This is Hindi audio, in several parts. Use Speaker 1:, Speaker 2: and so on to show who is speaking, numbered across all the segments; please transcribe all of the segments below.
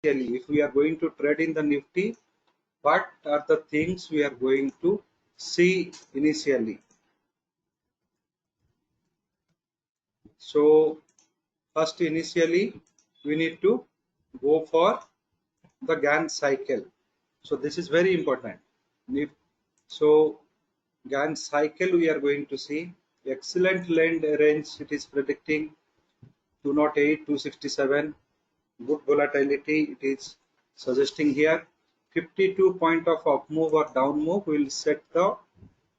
Speaker 1: if we are going to trade in the Nifty, what are the things we are going to see initially? So first, initially we need to go for the Gann cycle. So this is very important. So Gann cycle we are going to see excellent lend range. It is predicting 208, 267. Good volatility it is suggesting here. 52 point of up move or down move will set the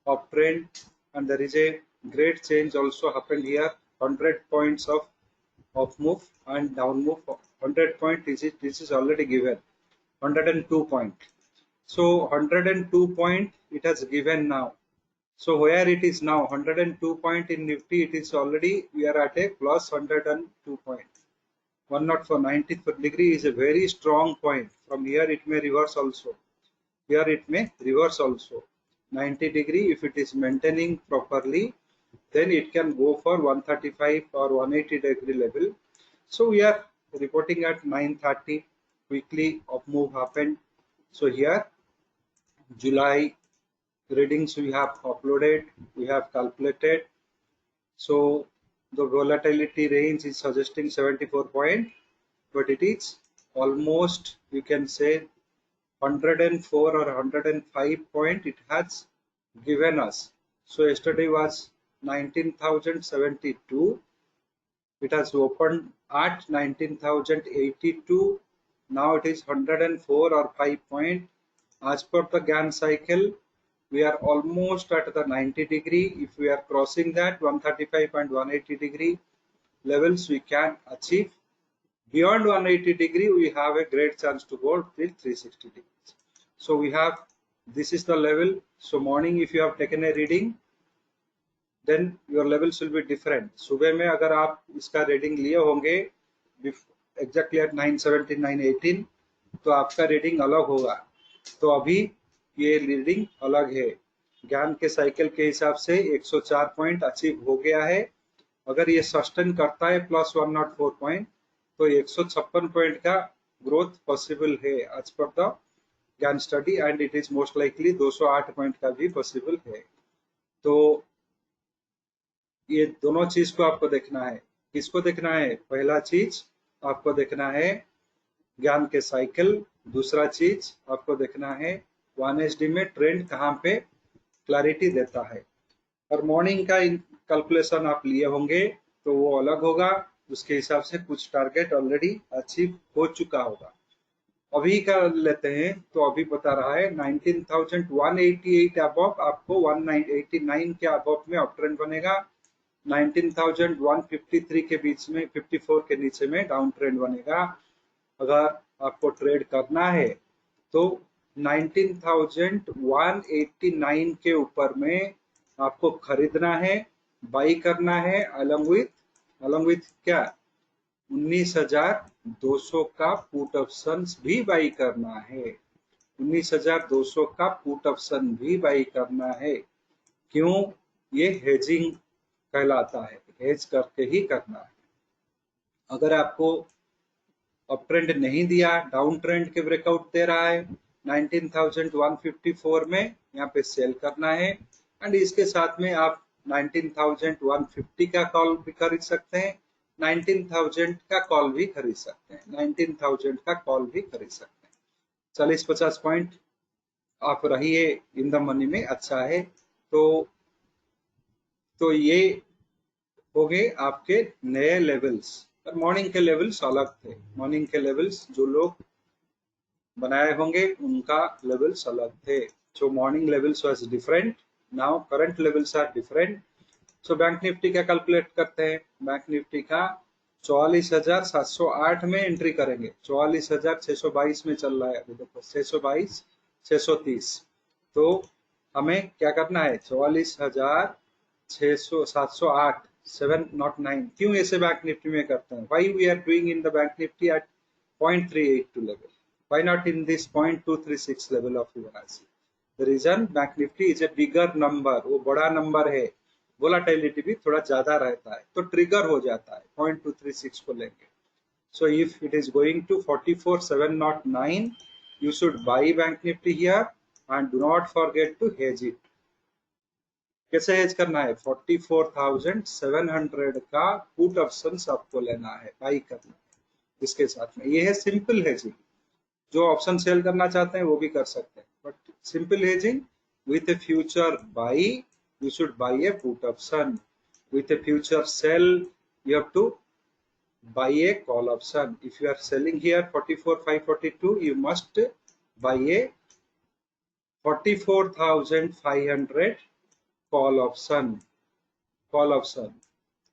Speaker 1: uptrend, and there is a great change also happened here. 100 points of up move and down move. 100 point this is already given. 102 point. So 102 point it has given now. So where it is now 102 point in Nifty, it is already we are at a plus 102 point. 104 90th degree is a very strong point. From here it may reverse also. Here it may reverse also. 90 degree if it is maintaining properly, then it can go for 135 or 180 degree level. So we are reporting at 9:30 weekly up move happened. So here July readings we have uploaded, we have calculated. So the volatility range is suggesting 74 point, but it is almost, you can say, 104 or 105 point it has given us. So yesterday was 19,072. It has opened at 19,082. Now it is 104 or 5 point. As per the Gann cycle, we are almost at the 90 degree. If we are crossing that 135 and 180 degree levels, we can achieve. Beyond 180 degree, we have a great chance to go till 360 degrees. So we have, this is the level. So morning if you have taken a reading, then your levels will be different. सुबह में अगर आप इसका रीडिंग लिए होंगे exactly at 917, 918, तो आपका रीडिंग अलग होगा. तो अभी ये रीडिंग अलग है. ज्ञान के साइकिल के हिसाब से 104 पॉइंट अचीव हो गया है. अगर ये सस्टेन करता है प्लस 104 पॉइंट, तो 156 पॉइंट का ग्रोथ पॉसिबल है एज पर द ज्ञान study, and it is most likely 208 point का भी पॉसिबल है. तो ये दोनों चीज को आपको देखना है. किसको देखना है? पहला चीज आपको देखना है ज्ञान के साइकिल. दूसरा चीज आपको देखना है 1SD में ट्रेंड कहाँ पे क्लैरिटी देता है. और मॉर्निंग का कैलकुलेशन आप लिए होंगे तो वो अलग होगा. उसके हिसाब से कुछ टारगेट ऑलरेडी अचीव हो चुका होगा. अभी का लेते हैं तो अभी बता रहा है 19,188 अबव, आपको 189 के अबव में अप ट्रेंड बनेगा. 19,153 के बीच में 54 के नीचे में डाउन ट्रेंड बनेगा. अगर आपको ट्रेड करना है तो 19,189 के ऊपर में आपको खरीदना है, बाई करना है. अलॉन्ग विथ क्या 19,200 का पुट ऑप्शन भी बाई करना है. 19,200 का पुट ऑप्शन भी बाई करना है. क्यों? ये हेजिंग कहलाता है. हेज करके ही करना है. अगर आपको अप ट्रेंड नहीं दिया, डाउन ट्रेंड के ब्रेकआउट दे रहा है, 19,154 में यहाँ पे सेल करना है. एंड इसके साथ में आप 19,150 का कॉल भी खरीद सकते हैं, 19,000 का कॉल भी खरीद सकते हैं, 19,000 का कॉल भी खरीद सकते हैं. 40-50 पॉइंट आप रहिए इन द मनी में, अच्छा है. तो ये हो गए आपके नए लेवल्स. और मॉर्निंग के लेवल्स अलग थे. मॉर्निंग के लेवल्स जो लोग बनाए होंगे उनका लेवल्स अलग थे. So morning levels was different. Now current levels are different. So bank Nifty का कैलकुलेट करते हैं. बैंक निफ्टी का 44,708 में एंट्री करेंगे. 44,622 में चल रहा है अभी. देखो 622, 630. तो हमें क्या करना है? 44,708, 709. क्यों ऐसे बैंक निफ्टी में करते हैं? Why we are doing in the bank nifty at 0.382 level? Why not in this 0.236 level of Fibonacci? The reason bank Nifty is a bigger number. वो बड़ा नंबर है. वोलाटिलिटी भी थोड़ा ज्यादा रहता है, तो ट्रिगर हो जाता है. 0.236 को लेंगे. So if it is going to 44,709, you should buy Bank Nifty here and do not forget to hedge it. कैसे हेज करना है? 44,700 का पुट ऑप्शंस आपको लेना है, बाई करना है इसके साथ में. ये है सिंपल हेजिंग. जो ऑप्शन सेल करना चाहते हैं वो भी कर सकते हैं, but simple hedging with a future buy you should buy a put option, with a future sell you have to buy a call option. If you are selling here 44,542, you must buy a 44,500 call option. Call option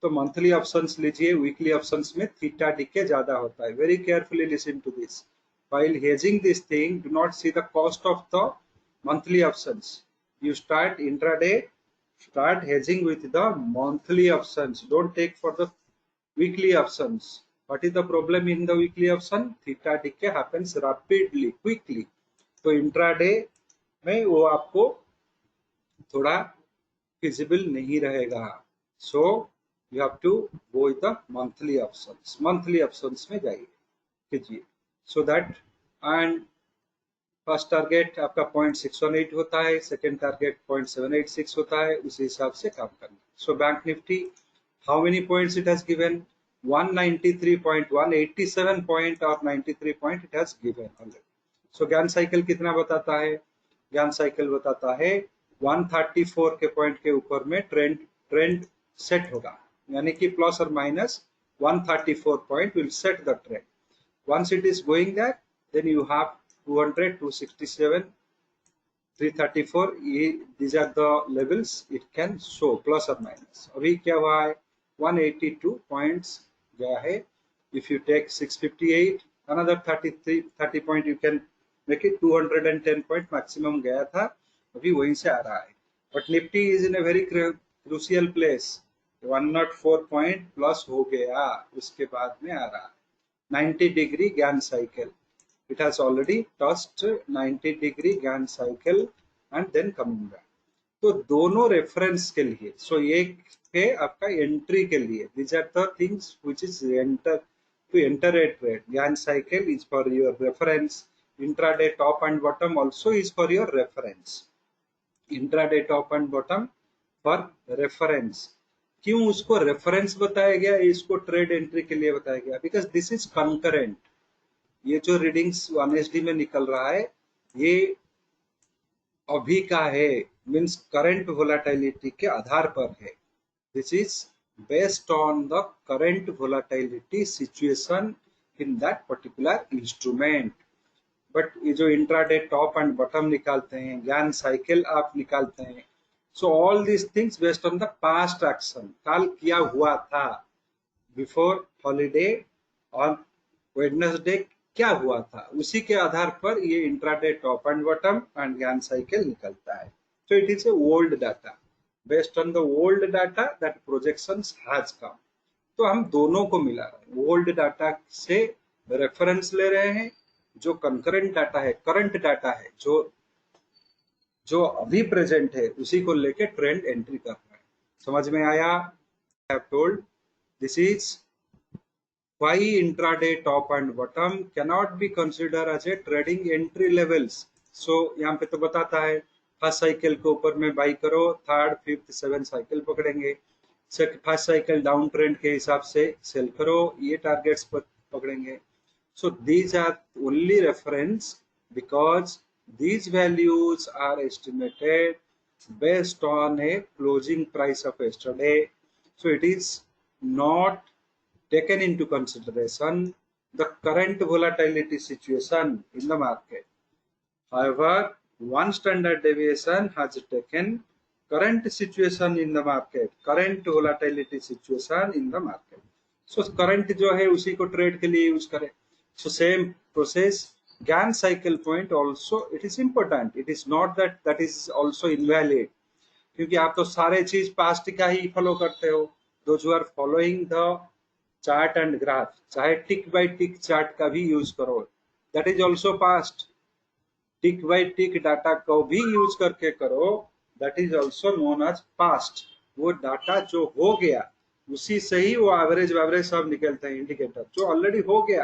Speaker 1: तो मंथली ऑप्शंस लीजिए, वीकली ऑप्शंस में थीटा डीके ज्यादा होता है. Very carefully listen to this. while hedging this thing, do not see the cost of the monthly options. You start intraday, start hedging with the monthly options. Don't take for the weekly options. What is the problem in the weekly option? Theta decay happens rapidly, quickly. तो intraday में वो आपको थोड़ा feasible नहीं रहेगा. So you have to go with the monthly options. Monthly options में जाइए कीजिए. So that and first target आपका 0.618 होता है, सेकेंड टारगेट 0.786 होता है, उसी हिसाब से काम करना. So bank nifty how many points it has given? 193.187 point और 93 point it has given already. So Gyan cycle कितना बताता है? ज्ञान साइकिल बताता है 134 के पॉइंट के ऊपर में ट्रेंड सेट होगा, यानी कि प्लस और minus 134 point will set the trend. Once it is going there, then you have 200, 267, 334. These are the levels it can show, plus or minus. अभी क्या हुआ है? 182 points गया है. If you take 658, another 30 point you can make it 210 point maximum गया था. अभी वहीं से आ रहा है. But Nifty is in a very crucial place. 104 point plus हो गया, उसके बाद में आ रहा है 90-degree Gann cycle. It has already touched 90-degree Gann cycle and then coming back. तो दोनों रेफरेंस के लिए, सो एक है आपका एंट्री के लिए. These are the things which is to enter a trade. Gann cycle is for your reference. Intraday top and bottom also is for your reference. Intraday top and bottom for reference. क्यों उसको रेफरेंस बताया गया, इसको ट्रेड एंट्री के लिए बताया गया? Because this is concurrent. ये जो रीडिंग्स 1SD में निकल रहा है ये अभी का है, मींस करंट वोलेटिलिटी के आधार पर है. This is based on the current volatility situation in that particular instrument. But ये जो इंट्राडे टॉप एंड बॉटम निकालते हैं, ज्ञान साइकिल आप निकालते हैं, so all these things based on the past action. कल किया हुआ था, before holiday on Wednesday क्या हुआ था, उसी के आधार पर ये intraday top and bottom and ज्ञान साइकिल निकलता है. so it is a old data. based on the old data that projections has come. तो हम दोनों को मिला रहे हैं. ओल्ड डाटा से रेफरेंस ले रहे हैं, जो कंकरेंट डाटा है, करंट डाटा है, जो अभी प्रेजेंट है, उसी को लेके ट्रेंड एंट्री कर रहे हैं. समझ में आया? I have told this is why intraday top and bottom cannot be considered as a trading entry levels. So यहाँ पे तो बताता है फर्स्ट साइकिल के ऊपर में बाई करो, थर्ड फिफ्थ सेवन साइकिल पकड़ेंगे, फर्स्ट साइकिल डाउन ट्रेंड के हिसाब से सेल करो, ये टारगेट्स पर पकड़ेंगे. So these are only reference because these values are estimated based on a closing price of yesterday. So it is not taken into consideration the current volatility situation in the market. However, one standard deviation has taken current situation in the market, current volatility situation in the market. So current जो है उसी को ट्रेड के लिए यूज करें. So same process, Gann cycle point also it is important. It is not that is also invalid. क्योंकि आप तो सारे चीज पास्ट का ही फॉलो करते हो. Those who are following the chart and graph, चाहे टिक बाय टिक चार्ट का भी यूज करो, that is also past. Tick by tick data को भी यूज करके करो, that is also known as past. वो डाटा जो हो गया उसी से ही वो एवरेज एवरेज सब निकलते हैं इंडिकेटर जो ऑलरेडी हो गया,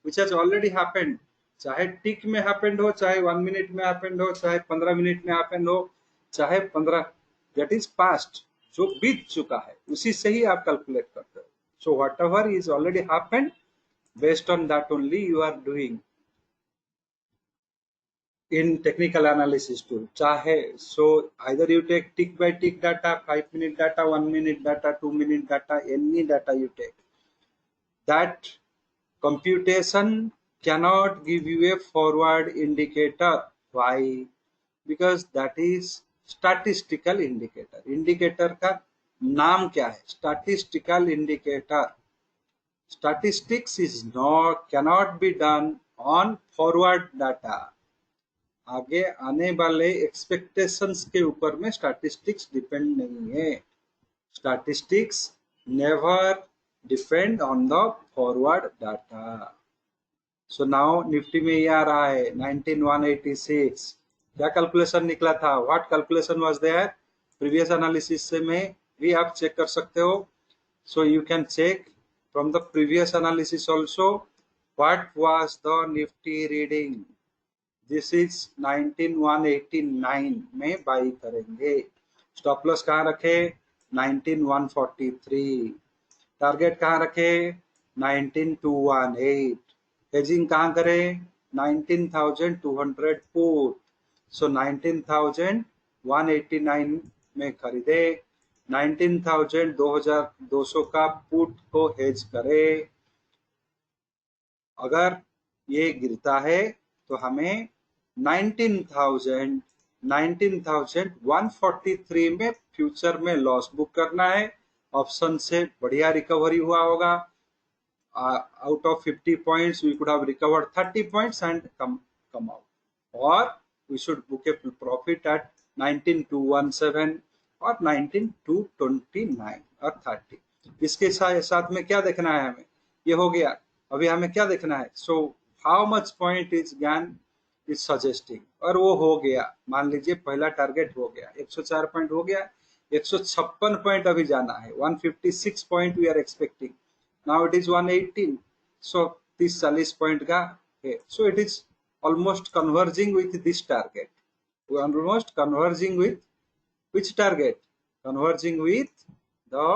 Speaker 1: विच हैज ऑलरेडी हैपेंड, चाहे टिक में हैपेंड हो, चाहे 1 मिनट में हैपेंड हो, चाहे 15 मिनट में हैपेंड हो, चाहे 15, दैट इज पास्ट, जो बीत चुका है उसी से ही आप कैलकुलेट करते हो. So whatever is already happened, based on that only you are doing in technical analysis tool. चाहे so either you take tick by tick data, 5 minute data, 1 minute data, 2 minute data, any data you take, that computation cannot give you a forward indicator. Why? Because that is statistical indicator. Indicator का नाम क्या है? Statistical indicator. Statistics is not, cannot be done on forward data. आगे आने वाले एक्सपेक्टेशंस के ऊपर में स्टैटिस्टिक्स डिपेंड नहीं है. Statistics never depend on the forward data. So now Nifty में ये आ रहा है 19186. क्या कैलकुलेशन निकला था? What calculation was there? Previous analysis से में भी आप चेक कर सकते हो. So you can check from the previous analysis also what was the Nifty reading. This is 19189 में बाई करेंगे. स्टॉप लॉस कहाँ रखे? 19143. टारगेट कहाँ रखे? 19218. हेजिंग कहाँ करें? 19200 पुट. सो 19189 में खरीदे. 19200 का पुट को हेज करे. अगर ये गिरता है तो हमें 19,143 में फ्यूचर में लॉस बुक करना है. ऑप्शन से बढ़िया रिकवरी हुआ होगा. Out of 50 points we could have recovered 30 points and come out, और we should book a profit at 19217 और 19229 और 30. इसके साथ में क्या देखना है हमें? ये हो गया. अभी हमें क्या देखना है? So how much point is ज्ञान इज सजेस्टिंग. और वो हो गया. मान लीजिए पहला टारगेट हो गया, 104 पॉइंट हो गया. 156 पॉइंट अभी जाना है. 156 point we are expecting. Now it is 118. सो 30-40 पॉइंट का है. So it is almost converging with this target. Almost converging with which target? Converging with the,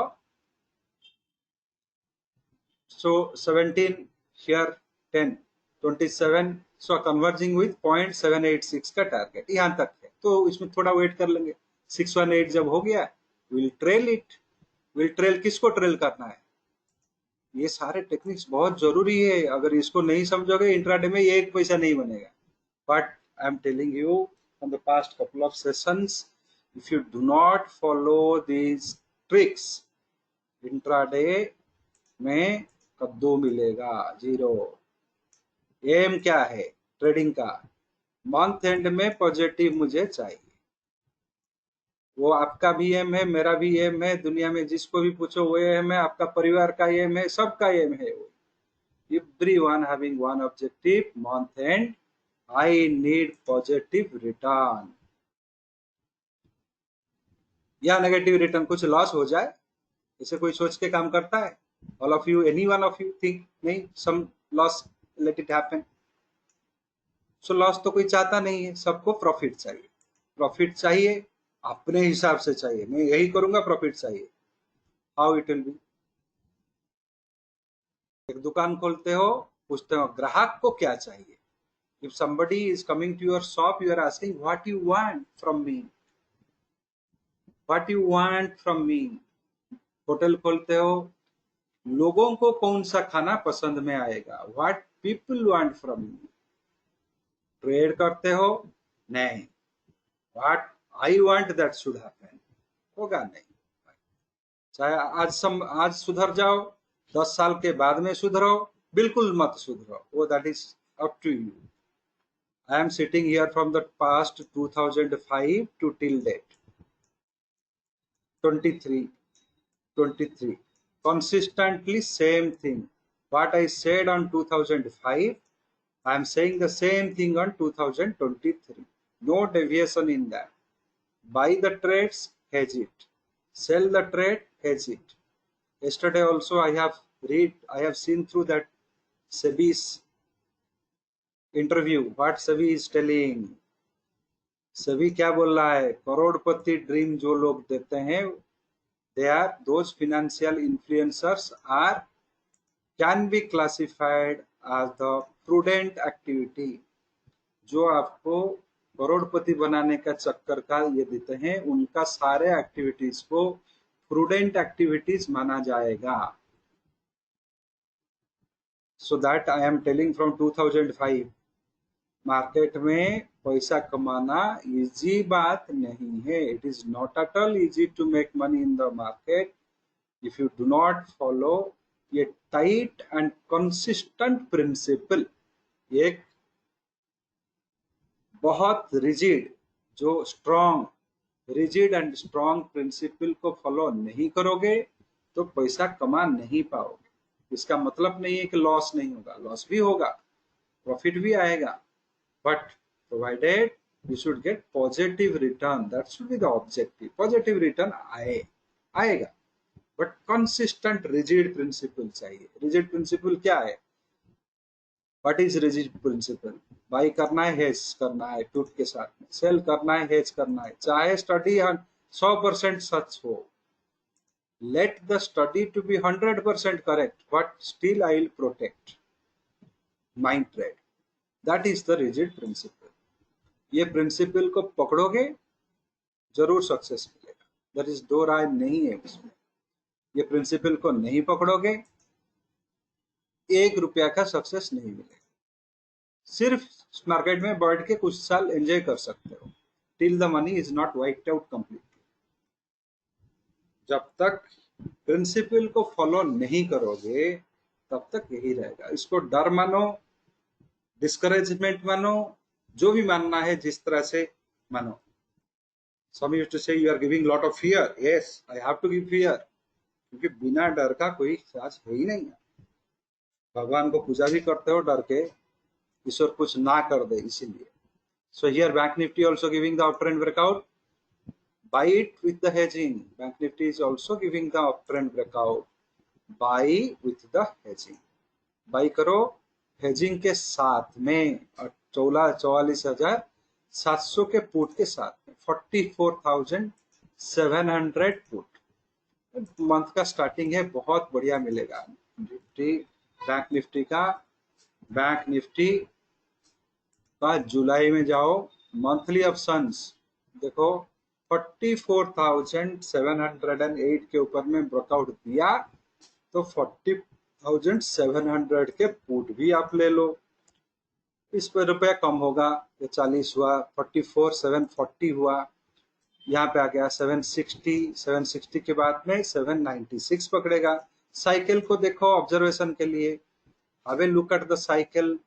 Speaker 1: so 17 here, 10, 27. So converging with 0.786 का टारगेट यहाँ तक है. तो इसमें थोड़ा वेट कर लेंगे. 618 जब हो गया will trail it. Will trail किसको ट्रेल करना है? ये सारे टेक्निक्स बहुत जरूरी है. अगर इसको नहीं समझोगे इंट्राडे में ये एक पैसा नहीं बनेगा. But I am telling you from the past couple of sessions, if you do not follow these tricks, intraday में कद्दू मिलेगा, जीरो. एम क्या है ट्रेडिंग का? मंथ एंड में पॉजिटिव मुझे चाहिए. वो आपका भी एम है, मेरा भी एम है, दुनिया में जिसको भी पूछो वो एम है, आपका परिवार का एम है, सबका एम है. Everyone having one objective, month end I need positive return. या नेगेटिव रिटर्न, कुछ लॉस हो जाए, इसे कोई सोच के काम करता है? All of you, any one of you think नहीं some loss, let it happen. So loss तो कोई चाहता नहीं है. सबको प्रॉफिट चाहिए. प्रॉफिट चाहिए अपने हिसाब से चाहिए. मैं यही करूंगा, प्रॉफिट चाहिए. How it will be? एक दुकान खोलते हो, पूछते हो ग्राहक को क्या चाहिए. If somebody is coming to your shop, you are asking what you want from me, what you want from me. Hotel खोलते हो, लोगों को कौन सा खाना पसंद में आएगा, what people want from you. Trade करते हो, नहीं, what I want that should happen. होगा नहीं. चाहे आज सुधर जाओ, 10 साल के बाद में सुधरो, बिल्कुल मत सुधरो, वो that is up to you. I am sitting here from the past 2005 to till date 23 consistently same thing. What I said on 2005, I am saying the same thing on 2023. No deviation in that. Buy the trades, hedge it. Sell the trade, hedge it. Yesterday also I have seen through that SEBI's interview, what SEBI is telling. SEBI क्या बोल रहा है, करोड़पति ड्रीम जो लोग देते हैं, they are those financial influencers are can be classified as the prudent activity. जो आपको करोड़पति बनाने का चक्कर का ये देते हैं, उनका सारे एक्टिविटीज को प्रूडेंट एक्टिविटीज माना जाएगा. So that I am telling from 2005. Market में पैसा कमाना इजी बात नहीं है. It is not at all easy to make money in the market if you do not follow ये टाइट एंड कंसिस्टेंट प्रिंसिपल. एक बहुत रिजिड, जो strong, rigid and strong principle को फॉलो नहीं करोगे तो पैसा कमा नहीं पाओगे. इसका मतलब नहीं है कि लॉस नहीं होगा, लॉस भी होगा, प्रॉफिट भी आएगा, but provided you should get positive return. That should be the objective. Positive return आएगा, बट कंसिस्टेंट रिजिड प्रिंसिपल चाहिए. रिजिड प्रिंसिपल क्या है? What is rigid principle? Buy करना है, हेज करना है टूट के साथ में, सेल करना है, हेज करना है, चाहे स्टडी 100% सच हो. Let the study to be 100% correct, but still I will protect my trade. That is the rigid principle. ये प्रिंसिपल को पकड़ोगे जरूर सक्सेस मिलेगा. There is दो राय नहीं है उसमें. ये प्रिंसिपल को नहीं पकड़ोगे, ₹1 का सक्सेस नहीं मिलेगा. सिर्फ मार्केट में बैठ के कुछ साल एंजॉय कर सकते हो, till the money is not wiped out completely. जब तक प्रिंसिपल को फॉलो नहीं करोगे तब तक यही रहेगा. इसको डर मानो, डिस्करेजमेंट मानो, जो भी मानना है जिस तरह से मानो. Some used to say you are giving lot of fear. Yes, I have to give fear, क्योंकि बिना डर का कोई राज है ही नहीं. भगवान को पूजा भी करते हो डर के, ईश्वर कुछ ना कर दे इसीलिए. So here Bank Nifty also giving the uptrend breakout. Buy it with the hedging. Bank Nifty is also giving the uptrend breakout. Buy with the hedging. Buy करो hedging के साथ में 44,700 के पुट के साथ में 44,700 पुट. मंथ का स्टार्टिंग है, बहुत बढ़िया मिलेगा. निफ्टी, बैंक निफ्टी का जुलाई में जाओ, मंथली ऑप्शंस देखो, 44,708 के ऊपर में ब्रेकआउट दिया तो 40,700 के पुट भी आप ले लो. इस पर रुपया कम होगा, ये 40 हुआ, 44,740 हुआ, यहाँ पे आ गया 760 के बाद में 796 पकड़ेगा. साइकिल को देखो ऑब्जर्वेशन के लिए. Have a look at the cycle,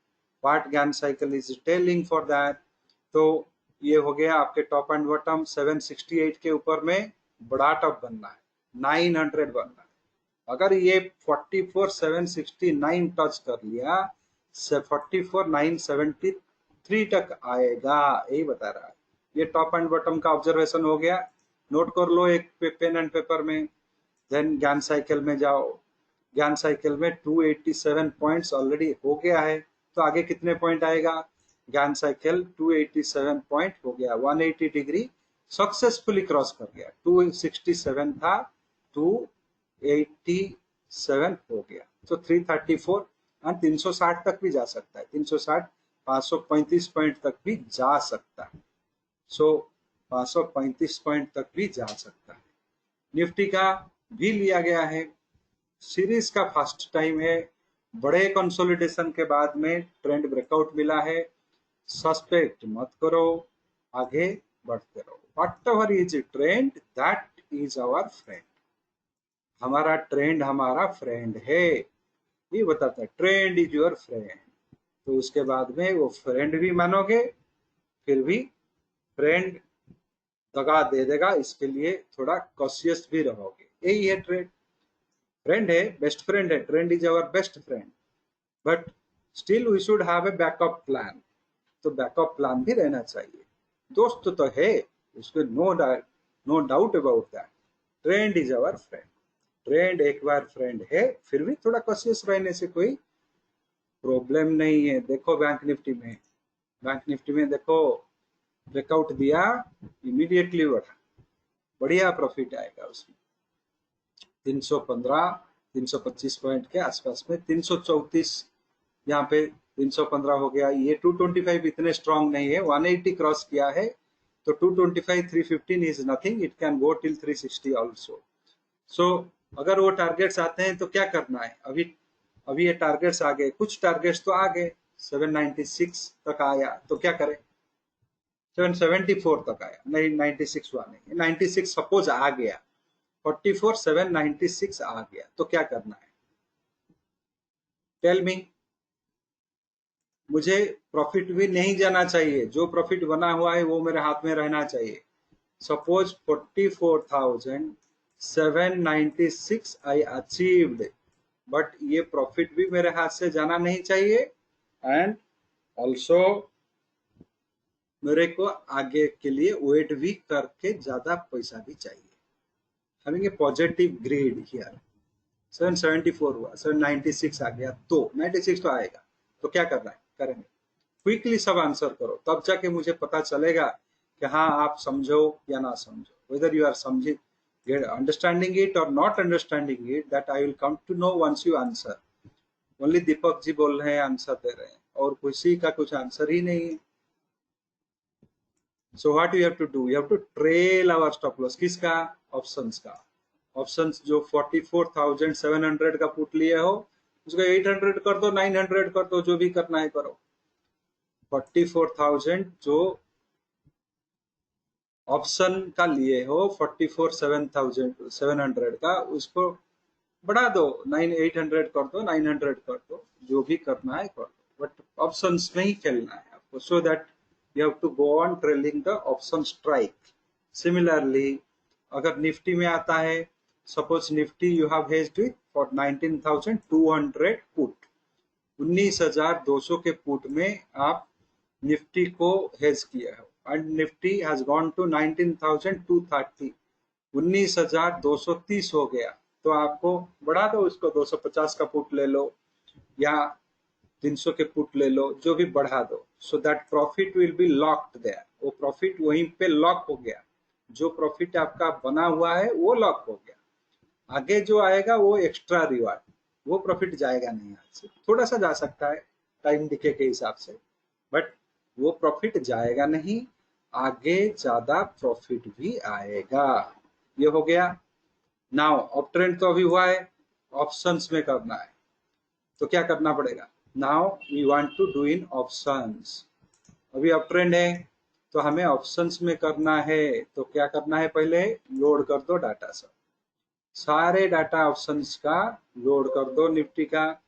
Speaker 1: what Gyan cycle is telling for that. तो ये हो गया आपके टॉप एंड बॉटम. 768 के ऊपर में बड़ा टॉप बनना है, 900 बनना है. अगर ये 44,769 टच कर लिया, 44,973 तक आएगा, यही बता रहा है. ये टॉप एंड बॉटम का ऑब्जर्वेशन हो गया. नोट कर लो एक पेन एंड पेपर में. देन ज्ञान साइकिल में जाओ. ज्ञान साइकिल में 287 पॉइंट्स ऑलरेडी हो गया है, तो आगे कितने पॉइंट आएगा? ज्ञान साइकिल 287 पॉइंट हो गया, 180 डिग्री सक्सेसफुली क्रॉस कर गया. 267 था, 287 हो गया, तो 334 और 360 तक भी जा सकता है. 360, 535 पॉइंट तक भी जा सकता है. सो 535 पॉइंट तक भी जा सकता है. निफ्टी का भी लिया गया है. सीरीज का फर्स्ट टाइम है. बड़े कंसोलिडेशन के बाद में ट्रेंड ब्रेकआउट मिला है. सस्पेक्ट मत करो, आगे बढ़ते रहो. Whatever is trend, that is our friend. हमारा ट्रेंड हमारा फ्रेंड है, ये बताता है. Trend is your friend. तो उसके बाद में वो फ्रेंड भी मानोगे, फिर भी फ्रेंड दगा दे देगा, इसके लिए थोड़ा कॉशियस भी रहोगे. यही है ट्रेंड. फ्रेंड है, बेस्ट फ्रेंड है. Trend is our best friend, but still we should have a backup plan. तो बैकअप प्लान भी रहना चाहिए. दोस्त तो है, उसको no doubt about that. Trend is our friend. Trend एक बार फ्रेंड है, फिर भी थोड़ा कॉशियस रहने से कोई प्रॉब्लम नहीं है। देखो बैंक निफ्टी में देखो ब्रेकआउट दिया, इमीडिएटली बढ़ा, बढ़िया प्रॉफिट आएगा उसमें। 315 325 पॉइंट के आसपास में 334 यहाँ पे 315 हो गया। ये 225 इतने स्ट्रांग नहीं है, 180 क्रॉस किया है तो 225 315 is nothing, it can go till 360 also. So अगर वो टारगेट्स आते हैं तो क्या करना है, अभी ये टारगेट्स आ गए, कुछ टारगेट्स तो आ गए, 796 तक आया तो क्या करें, 774 तक आया, नहीं 96 हुआ नहीं, 96 सपोज आ गया, 44 796 आ गया तो क्या करना है, टेल मी। मुझे प्रॉफिट भी नहीं जाना चाहिए, जो प्रॉफिट बना हुआ है वो मेरे हाथ में रहना चाहिए। सपोज 44,796 आई अचीव्ड, बट ये प्रॉफिट भी मेरे हाथ से जाना नहीं चाहिए, एंड ऑल्सो मेरे को आगे के लिए वेट भी करके ज्यादा पैसा भी चाहिए। having a positive grade here, 774 हुआ, 796 आ गया तो 96 तो आएगा, तो क्या करना है, करेंगे। क्विकली सब आंसर करो, तब जाके मुझे पता चलेगा कि हाँ आप समझो या ना समझो, whether you are समझी understanding it or not understanding it, that I will come to know once you answer. Only Deepak ji बोल रहे हैं, आंसर दे रहे हैं, और किसी का कुछ आंसर ही नहीं है। So what you have to do, you have to trail our stop loss, किसका, ऑप्शंस का। ऑप्शंस जो 44,700 का पुट लिए हो उसको 800 कर दो, 900 कर दो, जो भी करना है करो। 44,000 जो ऑप्शन का लिए हो, 44,700 का, उसको बढ़ा दो, 800 कर दो, 900 कर दो, जो भी करना है कर दो, बट ऑप्शंस में ही खेलना है आपको, so that you have to go on trailing the option strike. Similarly, अगर निफ्टी में आता है, suppose Nifty you have hedged with for 19,200 put, 19,200 के पुट में आप निफ्टी को हेज किया है, and Nifty has gone to 19,230, 19,230 हो गया, तो आपको बढ़ा दो, उसको 250 का पुट ले लो या 300 के पुट ले लो, जो भी बढ़ा दो, so that profit will be locked there, वो प्रॉफिट वहीं पे लॉक हो गया, जो प्रॉफिट आपका बना हुआ है वो लॉक हो गया। आगे जो आएगा वो एक्स्ट्रा रिवार्ड, वो प्रॉफिट जाएगा नहीं, हाथ से थोड़ा सा जा सकता है टाइम दिखे के हिसाब से, बट वो प्रॉफिट जाएगा नहीं, आगे ज्यादा प्रॉफिट भी आएगा। ये हो गया। नाउ अप ट्रेंड तो अभी हुआ है, ऑप्शंस में करना है, तो क्या करना पड़ेगा, now we want to do in options. अभी अप ट्रेंड है तो हमें ऑप्शंस में करना है, तो क्या करना है, पहले लोड कर दो डाटा, सब सारे डाटा ऑप्शंस का लोड कर दो, निफ्टी का,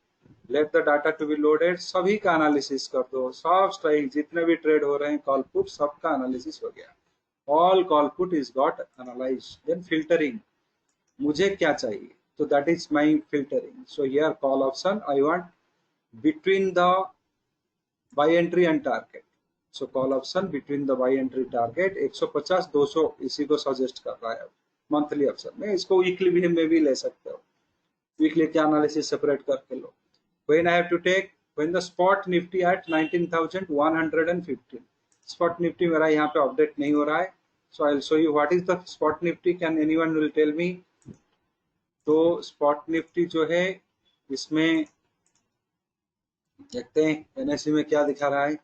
Speaker 1: let the data to be loaded, सभी का एनालिसिस कर दो, सब स्ट्राइक जितने भी ट्रेड हो रहे हैं कॉल पुट, सबका एनालिसिस हो गया, all call put is got analyse, then filtering, मुझे क्या चाहिए, तो that is my filtering. So here call option I want between the buy entry and target, so call option between the buy entry target 150 200, इसी को सजेस्ट कर रहा है मंथली ऑप्शन में, इसको वीकली भी में भी ले सकते हो, वीकली क्या एनालिसिस सेपरेट करके लो। When I have to take, when the spot nifty at 19,115, spot nifty मेरा यहाँ पे अपडेट नहीं हो रहा है, so I will show you what is the spot nifty, can anyone will tell me. तो स्पॉट निफ्टी जो है इसमें देखते हैं एनएससी में क्या दिखा रहा है,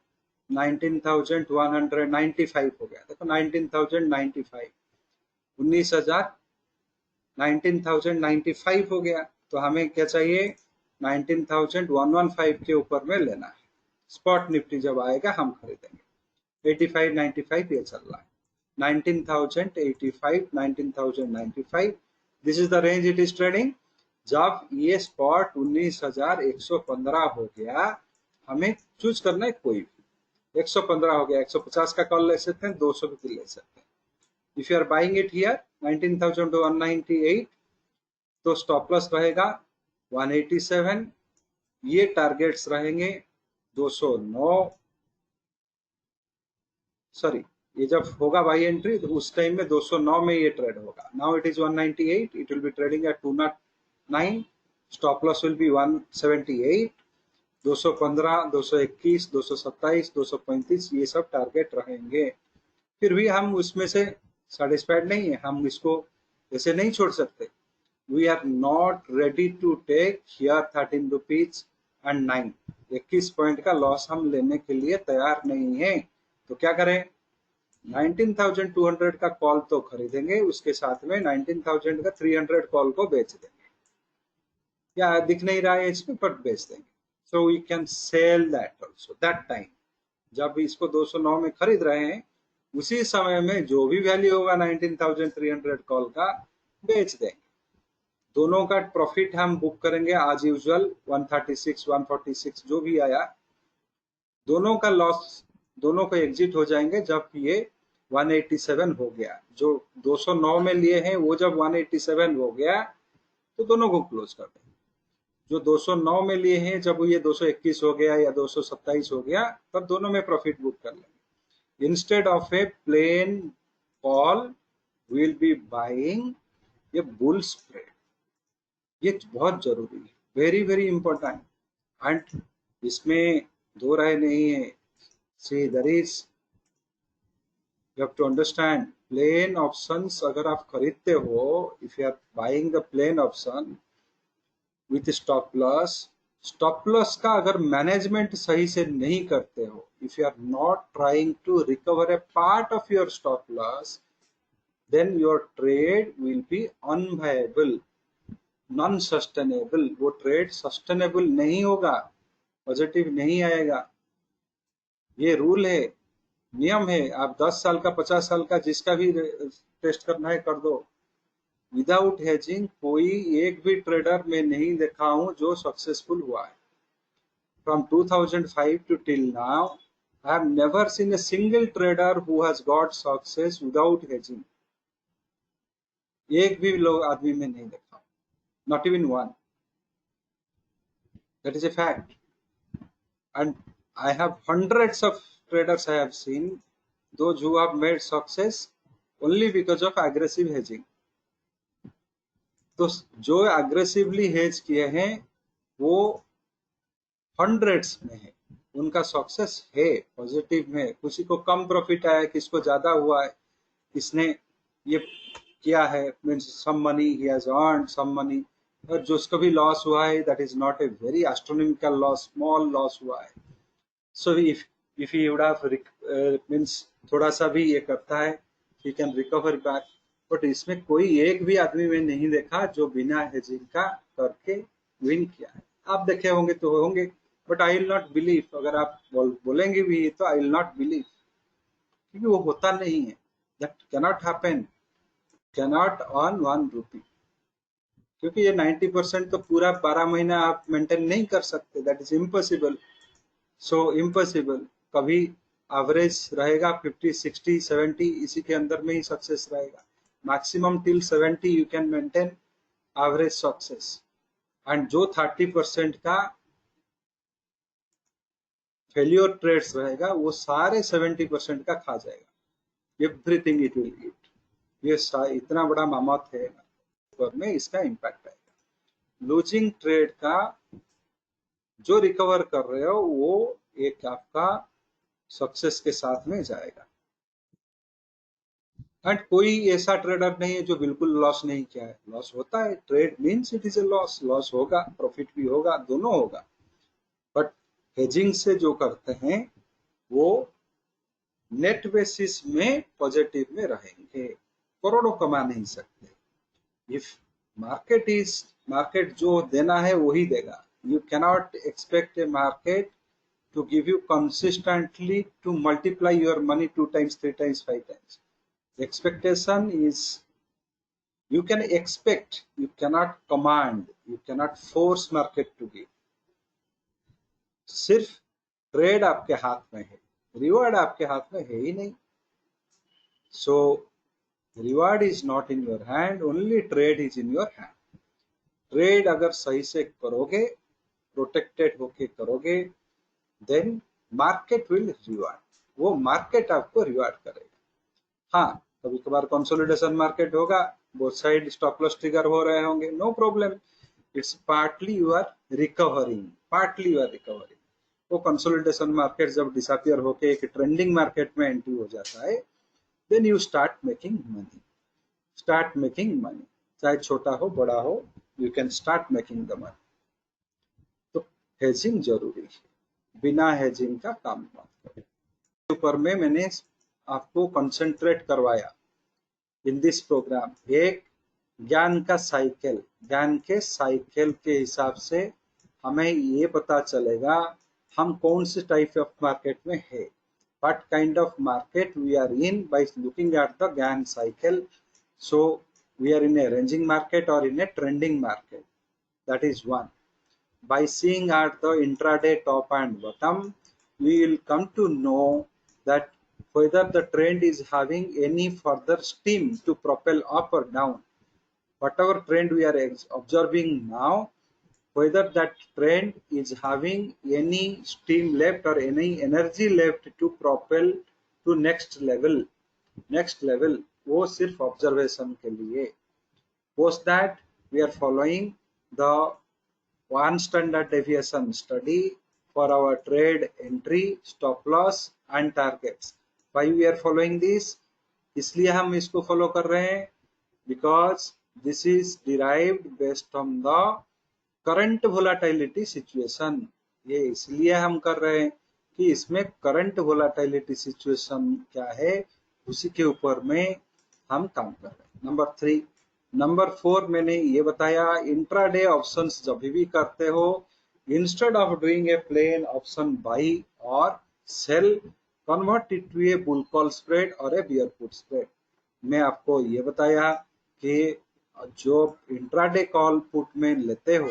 Speaker 1: 19,195 हो गया, देखो 19,095, 19,095 हो गया, तो हमें क्या चाहिए, 19,115 के ऊपर में लेना है, स्पॉट निफ्टी जब आएगा हम खरीदेंगे। 8595 ये चल रहा है, 19,085 19,095, this is the range it is trading. जब ये स्पॉट 19,115 हो गया, हमें चूज करना है कोई भी, 115 हो गया, 150 का कॉल ले सकते हैं, 200 भी ले सकते हैं। If you are buying it here 19,198, तो स्टॉप लॉस रहेगा 187, ये टारगेट्स रहेंगे 209, सॉरी ये जब होगा बाई एंट्री तो उस टाइम में 209 में ये ट्रेड होगा। Now it is 198, it will be trading at 9, stop loss will be 178, 215, 221, 227, 235 ये सब टारगेट रहेंगे। फिर भी हम उसमें से सेटिस्फाइड नहीं है, हम इसको ऐसे नहीं छोड़ सकते। We are not ready to take here 13 rupees and 9, 21 point का लॉस हम लेने के लिए तैयार नहीं है। तो क्या करें, 19,200 का कॉल तो खरीदेंगे, उसके साथ में 19,000 का 300 कॉल को बेच देंगे, या दिख नहीं रहा है इसमें पर बेच देंगे। So we can sell that also that time, जब इसको 209 में खरीद रहे हैं उसी समय में जो भी वैल्यू होगा 19,300 कॉल का बेच देंगे। दोनों का प्रॉफिट हम बुक करेंगे आज यूजुअल 136, 146 जो भी आया, दोनों का लॉस, दोनों को एग्जिट हो जाएंगे जब ये 187 हो गया। जो 209 में लिए हैं वो जब 187 हो गया तो दोनों को क्लोज कर देंगे। जो 209 में लिए हैं जब ये 221 हो गया या 227 हो गया तब दोनों में प्रॉफिट बुक कर लेंगे। Instead of a plain call will be buying ये बुल स्प्रेड, ये बहुत जरूरी है, वेरी वेरी इंपॉर्टेंट, एंड इसमें दो राय नहीं है। See there is, you have to understand, plain options अगर आप खरीदते हो, if you are buying the plain option with stop loss का अगर मैनेजमेंट सही से नहीं करते हो, if you are not trying to recover a part of your stop loss, then your trade will be unviable, non sustainable. वो ट्रेड सस्टेनेबल नहीं होगा, पॉजिटिव नहीं आएगा। ये रूल है, नियम है। आप 10 साल का 50 साल का जिसका भी टेस्ट करना है कर दो। विदाउट हेजिंग कोई एक भी ट्रेडर में नहीं देखा हूं जो सक्सेसफुल हुआ है। From 2005 to till now I have never seen a single trader who has got success without hedging. एक भी लोग आदमी में नहीं देखा, not even one. That is a fact. And I have hundreds of traders I have seen, those who have made success only because of aggressive hedging. तो जो aggressively hedge किए हैं वो hundreds में है, उनका सक्सेस है, पॉजिटिव में। किसी को कम प्रॉफिट आया, किसको ज्यादा हुआ है, किसने ये किया है, means some money he has earned some money, और जो उसको भी लॉस हुआ है that is not a very astronomical loss, small loss हुआ है। So if he would have means थोड़ा सा भी ये करता है, he can recover back. But इसमें कोई एक भी आदमी में नहीं देखा जो बिना हेजिंग का करके विन किया है। आप देखे होंगे तो होंगे, but I will not believe. अगर आप बोलेंगे भी तो आई विल नॉट बिलीव, क्योंकि वो होता नहीं है। That cannot happen, cannot earn 1 रुपी, क्योंकि ये 90% तो पूरा 12 महीना आप मेंटेन नहीं कर सकते, that is impossible. So impossible. कभी एवरेज रहेगा 50, 60, 70, इसी के अंदर में ही सक्सेस रहेगा। Maximum till 70 you can maintain average success, and जो 30% का फेल्योर ट्रेड्स रहेगा वो सारे 70% का खा जाएगा। Everything it will eat. ये इतना बड़ा मामत है में इसका इम्पैक्ट आएगा। लूजिंग ट्रेड का जो रिकवर कर रहे हो वो एक आपका सक्सेस के साथ में जाएगा। एंड कोई ऐसा ट्रेडर नहीं है जो बिल्कुल लॉस नहीं किया है। लॉस होता है, trade means it is a loss, loss होगा, प्रॉफिट भी होगा, दोनों होगा। बट हेजिंग से जो करते हैं वो नेट बेसिस में पॉजिटिव में रहेंगे, करोड़ों कमा नहीं सकते। इफ मार्केट जो देना है वही देगा। You cannot expect A market to give you consistently to multiply your money 2 times, 3 times, 5 times. Expectation is, you can expect, you cannot command, you cannot force market to give. सिर्फ ट्रेड आपके हाथ में है, रिवार्ड आपके हाथ में है ही नहीं। So reward is not in your hand, only trade is in your hand. Trade अगर सही से करोगे, प्रोटेक्टेड होके करोगे, देन मार्केट विल रिवार्ड, वो मार्केट आपको रिवार्ड करेगा। हाँ, कभी कभार कंसोलिडेशन मार्केट होगा, both side stop loss trigger हो रहे होंगे, no problem. It's partly you are recovering. वो कंसोलिडेशन मार्केट जब डिसअपियर होके एक ट्रेंडिंग मार्केट में एंट्री हो जाता है, then you start making money, चाहे छोटा हो बड़ा हो, you can start making the money. तो हेजिंग जरूरी है, बिना हेजिंग का काम मत करें। ऊपर में मैंने आपको कंसंट्रेट करवाया इन दिस प्रोग्राम, एक ज्ञान का साइकिल, ज्ञान के साइकिल के हिसाब से हमें ये पता चलेगा हम कौन से टाइप ऑफ मार्केट में है, what kind of market we are in by looking at the Gann cycle. So we are in a ranging market or in a trending market. That is one. By seeing at the intraday top and bottom, we will come to know that whether the trend is having any further steam to propel up or down. Whatever trend we are observing now, whether that trend is having any steam left or any energy left to propel to next level वो सिर्फ ऑब्जर्वेशन के लिए। Post that we are following the one standard deviation study for our trade entry, stop loss and targets. Why we are following this? इसलिए हम इसको फॉलो कर रहे हैं because this is derived based on the current volatility situation. ये इसलिए हम कर रहे हैं कि इसमें करंट वोलाटिलिटी सिचुएशन क्या है, उसी के ऊपर में हम काम कर रहे हैं। नंबर 3, नंबर 4 मैंने ये बताया, इंट्राडे ऑप्शंस जब भी करते हो, instead of doing a plain option buy और sell, convert it to a bull call spread और ए बियर पुट स्प्रेड। मैं आपको ये बताया कि जो इंट्राडे कॉल पुट में लेते हो,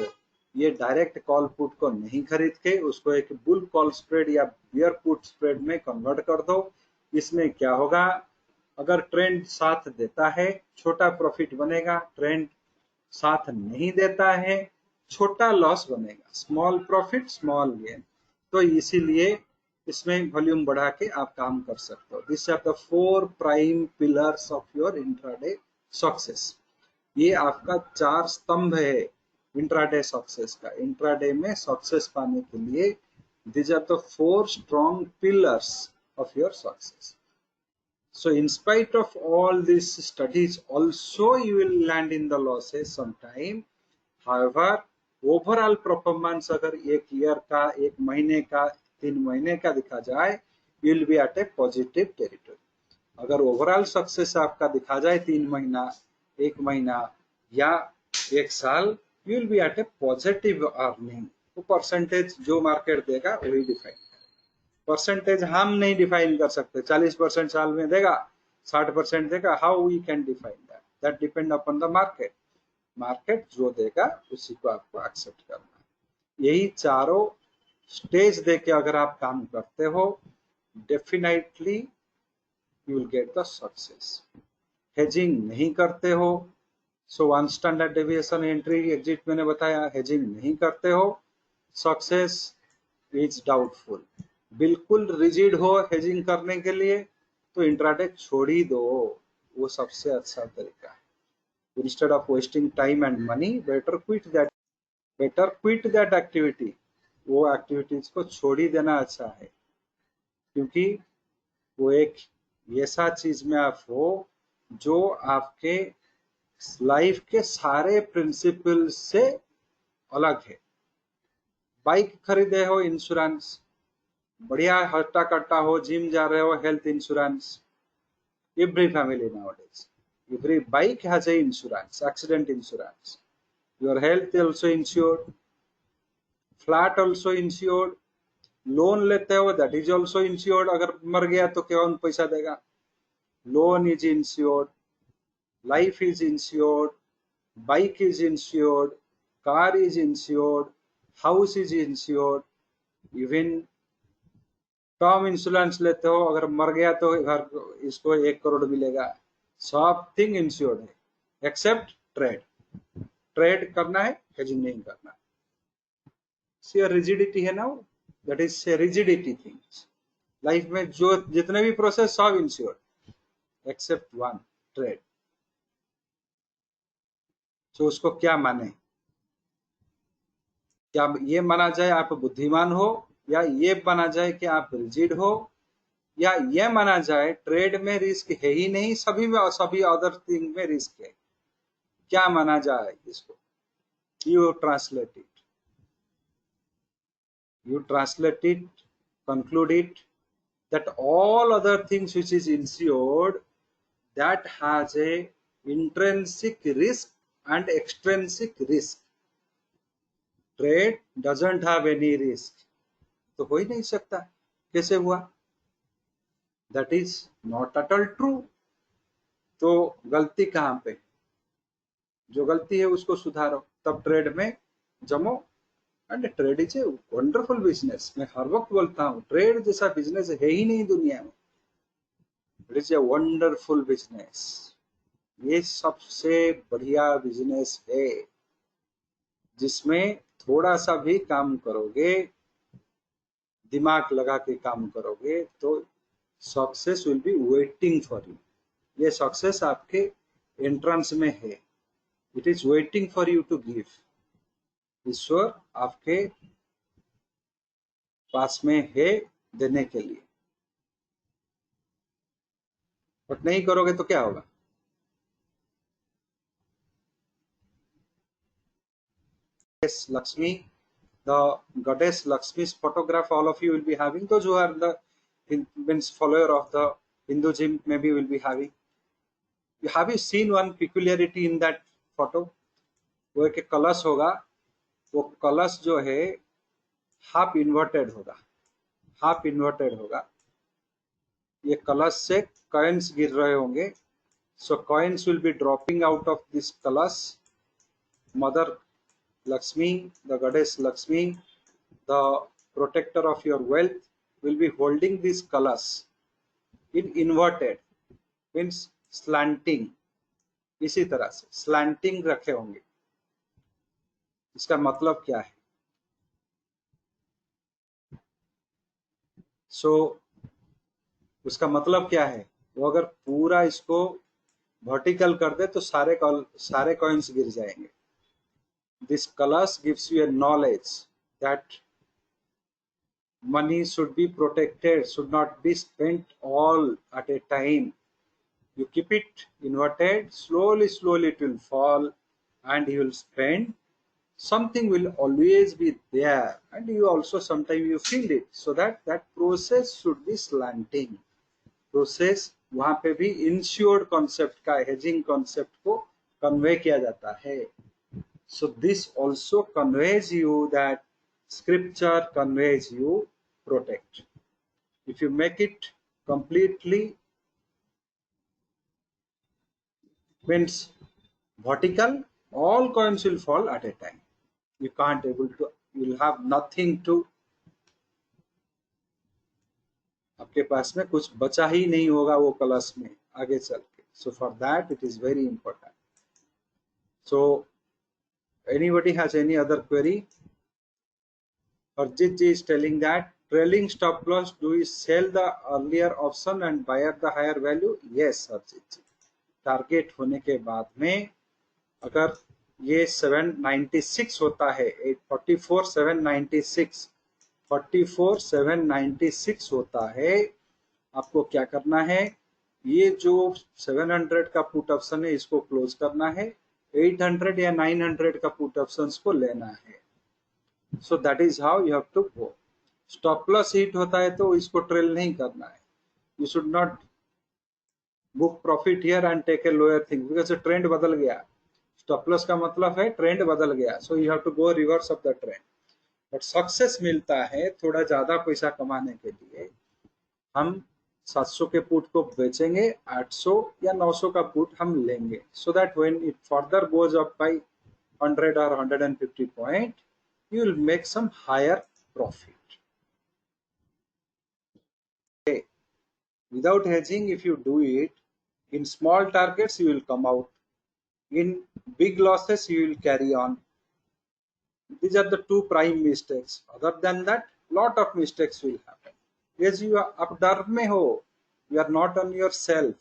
Speaker 1: ये डायरेक्ट कॉल पुट को नहीं खरीद के उसको एक बुल कॉल स्प्रेड या बियर पुट स्प्रेड में कन्वर्ट कर दो। इसमें क्या होगा, अगर ट्रेंड साथ देता है छोटा प्रॉफिट बनेगा, ट्रेंड साथ नहीं देता है छोटा लॉस बनेगा, स्मॉल प्रॉफिट स्मॉल गेन। तो इसीलिए इसमें वॉल्यूम बढ़ा के आप काम कर सकते हो। This are the 4 prime pillars of your intraday success. ये आपका 4 स्तंभ है इंट्राडे सक्सेस का। इंट्राडे में सक्सेस पाने के लिए these are the 4 strong pillars of your success. So in spite of all these studies, also you will land in the losses sometime. However, overall performance अगर एक ईयर का, एक महीने का, 3 महीने का दिखा जाए, you will be at a positive territory. अगर ओवरऑल सक्सेस आपका दिखा जाए 3 महीना, 1 महीना या 1 साल, you will be at a positive earning. वो परसेंटेज जो मार्केट देगा वही डिफाइन करेगा। परसेंटेज हम नहीं डिफाइन कर सकते, 40% साल में देगा, 60% देगा, how we can define that? That depend upon the market. Market जो देगा उसी को आपको एक्सेप्ट करना है। यही चारों स्टेज देके अगर आप काम करते हो, definitely you will get the success. Hedging नहीं करते हो, सो 1 स्टैंडर्ड डेविएशन एंट्री एग्जिट मैंने बताया, हेजिंग नहीं करते हो, सक्सेस इज डाउटफुल। बिल्कुल रिजिड हो हेजिंग करने के लिए तो इंट्राडे छोड़ ही दो, वो सबसे अच्छा तरीका है। Instead of wasting time and money, better quit that activity. वो एक्टिविटीज को छोड़ ही देना अच्छा है, क्योंकि वो एक ऐसा चीज में आप हो जो आपके लाइफ के सारे प्रिंसिपल से अलग है। बाइक खरीदे हो, इंश्योरेंस, बढ़िया हट्टा कट्टा हो, जिम जा रहे हो, health insurance. Every family nowadays, every bike has a insurance, accident insurance. Your health also insured, flat also insured, loan लेते हो दैट इज ऑल्सो इंश्योर्ड। अगर मर गया तो कौन पैसा देगा? Loan is insured, life is insured, bike is insured, car is insured, house is insured, even term insurance लेते हो, अगर मर गया तो घर इसको 1 करोड़ मिलेगा। सब थिंग इंश्योर्ड है एक्सेप्ट ट्रेड। ट्रेड करना है, हेजिंग नहीं करना है। सी रिजिडिटी है ना, that is rigidity things life में। जो जितने भी प्रोसेस सब इंश्योर्ड एक्सेप्ट 1, ट्रेड। तो उसको क्या माने? क्या ये माना जाए आप बुद्धिमान हो, या ये माना जाए कि आप रिजिड हो, या ये माना जाए ट्रेड में रिस्क है ही नहीं, सभी में सभी अदर थिंग में रिस्क है? क्या माना जाए इसको? You translate it, you translate it, conclude it, that all other things which is insured, that has a intrinsic risk and extrinsic risk. Trade doesn't have any risk, तो हो ही नहीं सकता। कैसे हुआ? That is not at all true. तो गलती कहाँ पे? जो गलती है उसको सुधारो, तब ट्रेड में जमो। And trade is a wonderful business. मैं हर वक्त बोलता हूँ, ट्रेड जैसा बिजनेस है ही नहीं दुनिया में। It is a wonderful business. ये सबसे बढ़िया बिजनेस है जिसमें थोड़ा सा भी काम करोगे, दिमाग लगा के काम करोगे, तो success will be waiting for you. ये सक्सेस आपके एंट्रेंस में है, it is waiting for you to give. ईश्वर आपके पास में है देने के लिए, बट नहीं करोगे तो क्या होगा? Lakshmi, the goddess Lakshmi's photograph, all of you will be having. Those who are the means follower of the Hinduism maybe will be having. Have you seen one peculiarity in that photo? वो एक कलश होगा, वो कलश जो है हाफ इन्वर्टेड होगा, हाफ इन्वर्टेड होगा। ये कलश से कॉइन्स गिर रहे होंगे, so coins will be dropping out of this kalash. Mother Lakshmi, the goddess Lakshmi, the protector of your wealth, will be holding this kalash in inverted, means slanting. इसी तरह से slanting रखे होंगे। इसका मतलब क्या है? उसका मतलब क्या है? वो अगर पूरा इसको वर्टिकल कर दे तो सारे कॉइन्स गिर जाएंगे। This kalash gives you a knowledge that money should be protected, should not be spent all at a time. You keep it inverted, slowly it will fall and you will spend. Something will always be there, and you also sometimes you feel it, so that process should be slanting process। वहां पे भी insured concept का, hedging concept को convey किया जाता है। So this also conveys you that scripture conveys you protect. If you make it completely means vertical, all coins will fall at a time. You can't able to, you will have nothing to, आपके पास में कुछ बचा ही नहीं होगा वो कलश में आगे चल के। So for that it is very important. So anybody has any other query? Arjit ji is telling that trailing stop loss, do we sell the earlier option and buy at the higher value? Yes Arjit ji, target होने के बाद में अगर ये 796 होता है, 44,796 44,796 होता है, आपको क्या करना है? ये जो 700 का पुट ऑप्शन है इसको क्लोज करना है, 800 या 900 का पुट ऑप्शन को लेना है। So that is how you have to go. Stop loss hit होता है तो इसको ट्रेल नहीं करना है। You should not book profit here and take a lower thing because trend बदल गया। स्टॉप लॉस का मतलब है ट्रेंड बदल गया, so you have to go reverse of the trend. But success मिलता है थोड़ा ज्यादा पैसा कमाने के लिए। हम 700 के पुट को बेचेंगे, 800 या 900 का पुट हम लेंगे, so that when it further goes up by 100 or 150 point, you will make some higher profit. Okay. Without hedging, if you do it in small targets, you will come out. In big losses, you will carry on. These are the two prime mistakes. Other than that, lot of mistakes will happen. Yes, you are up डर में हो, you are not on yourself.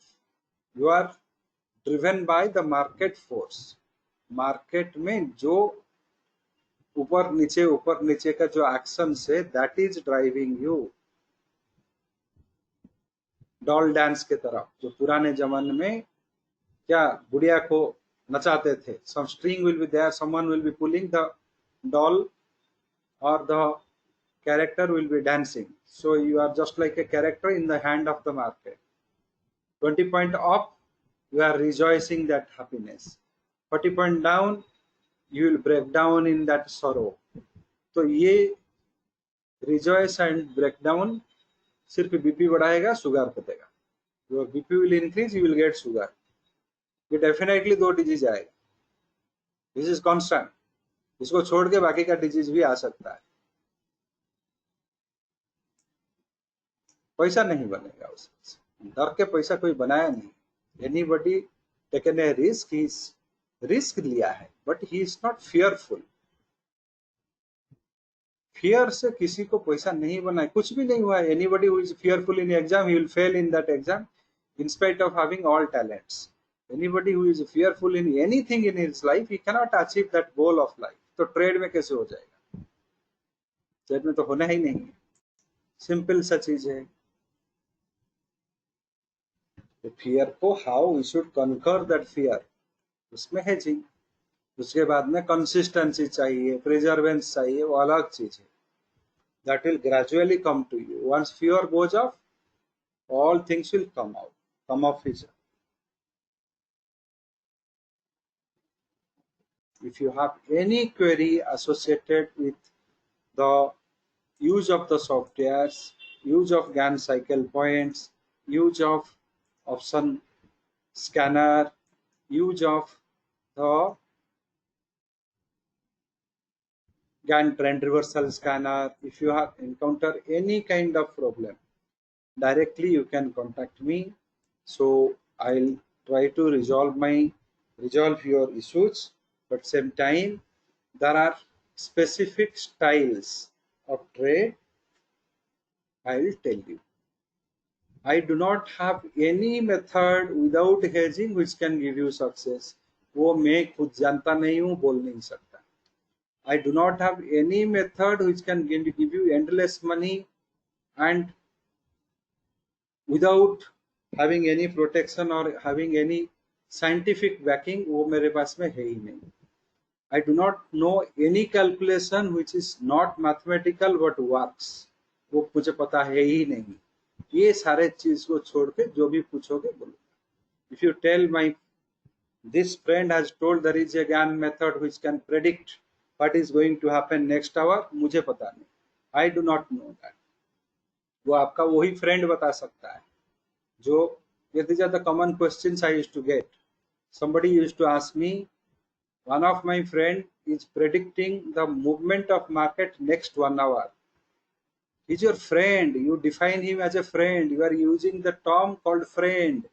Speaker 1: You are driven by the market force. Market में जो ऊपर नीचे का जो एक्शन से, that is driving you. Doll dance के तरफ, जो पुराने जमाने में क्या गुड़िया को नचाते थे, some string will be there, someone will be pulling the doll or the character will be dancing. So you are just like a character in the hand of the market. 20 point up, you are rejoicing that happiness. 40 point down, you will break down in that sorrow. तो ये rejoice and break down सिर्फ बीपी बढ़ाएगा, शुगर को देगा। Your BP will increase, you will get sugar. ये डेफिनेटली 2 डिजीज आएगा। This is constant. इसको छोड़ के बाकी का डिजीज भी आ सकता है। पैसा नहीं बनेगा उससे, डर के पैसा कोई बनाया नहीं। Anybody taken a risk, he risk लिया है, but he is not fearful. Fear से किसी को पैसा नहीं बना, कुछ भी नहीं हुआ है। Anybody who is fearful in exam, he will fail in that exam in spite of having all talents. Anybody who is fearful in anything in his life, he cannot achieve that goal of life. तो ट्रेड में कैसे हो जाएगा? ट्रेड में तो होना ही नहीं है। सिंपल सा चीज है। फियर को how we should conquer that fear, उसमें हेजिंग। उसके बाद में कंसिस्टेंसी चाहिए, प्रिजर्वेंस चाहिए, वो अलग चीज है। That will gradually come to you. Once fear goes off, all things will come off his. If you have any query associated with the use of the softwares, use of GAN cycle points, use of option scanner, use of the GAN trend reversal scanner, if you have encountered any kind of problem, directly you can contact me. So I'll try to resolve your issues, but same time there are specific styles of trade. I will tell you. I do not have any method without hedging which can give you success. वो मैं खुद जानता नहीं हूँ, बोल नहीं सकता। I do not have any method which can give you endless money and without having any protection or having any scientific backing, वो मेरे पास में है ही नहीं। I do not know any calculation which is not mathematical but works, वो मुझे पता है ही नहीं। ये सारे चीज को छोड़ के जो भी पूछोगे बोलो। If you tell my this friend has told there is a GAN method which can predict what is going to happen next hour, मुझे पता नहीं। I do not know that. वो आपका वही फ्रेंड बता सकता है जो, these are the common questions I used to get. Somebody used to ask me, one of my friend is predicting the movement of market next 1 hour. He's your friend, you define him as a friend, you are using the term called friend.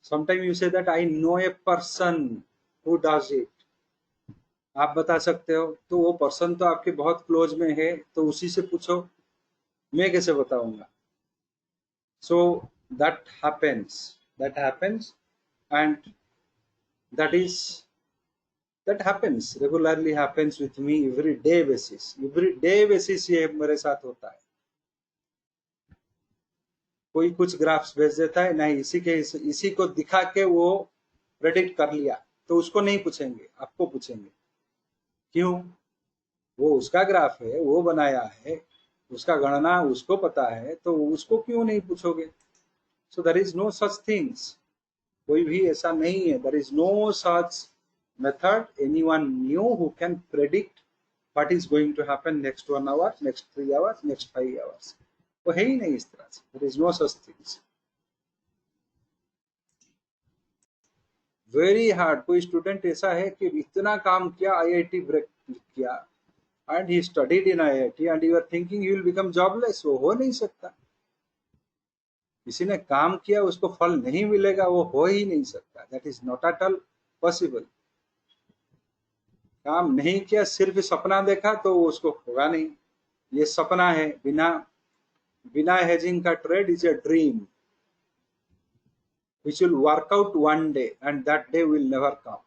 Speaker 1: Sometimes you say that I know a person who does it. आप बता सकते हो, तो वो पर्सन तो आपके बहुत क्लोज में है, तो उसी से पूछो, मैं कैसे बताऊंगा? So that happens, and that happens regularly, happens with me every day basis ये मेरे साथ होता है। कोई कुछ ग्राफ्स भेज देता है, नहीं इसी को दिखा के वो प्रेडिक्ट कर लिया, तो उसको नहीं पूछेंगे, आपको पूछेंगे। क्यों? वो उसका ग्राफ है, वो बनाया है, उसका गणना उसको पता है, तो उसको क्यों नहीं पूछोगे? So there is no such things. कोई भी ऐसा नहीं है। There is no such method anyone new who can predict what is going to happen next 1 hour, next 3 hours, next 5 hours. वो है ही नहीं इस तरह से। There is no such things. Very hard. कोई स्टूडेंट ऐसा है कि इतना काम किया, IIT ब्रेक किया, and he studied in IIT, and you are thinking he will become jobless. वो हो नहीं सकता। किसी ने काम किया, उसको फल नहीं मिलेगा, वो हो ही नहीं सकता। That is not at all possible. काम नहीं किया, सिर्फ सपना देखा, तो उसको होगा नहीं। ये सपना है, बिना हेजिंग का trade is a dream which will work out one day, and that day will never come.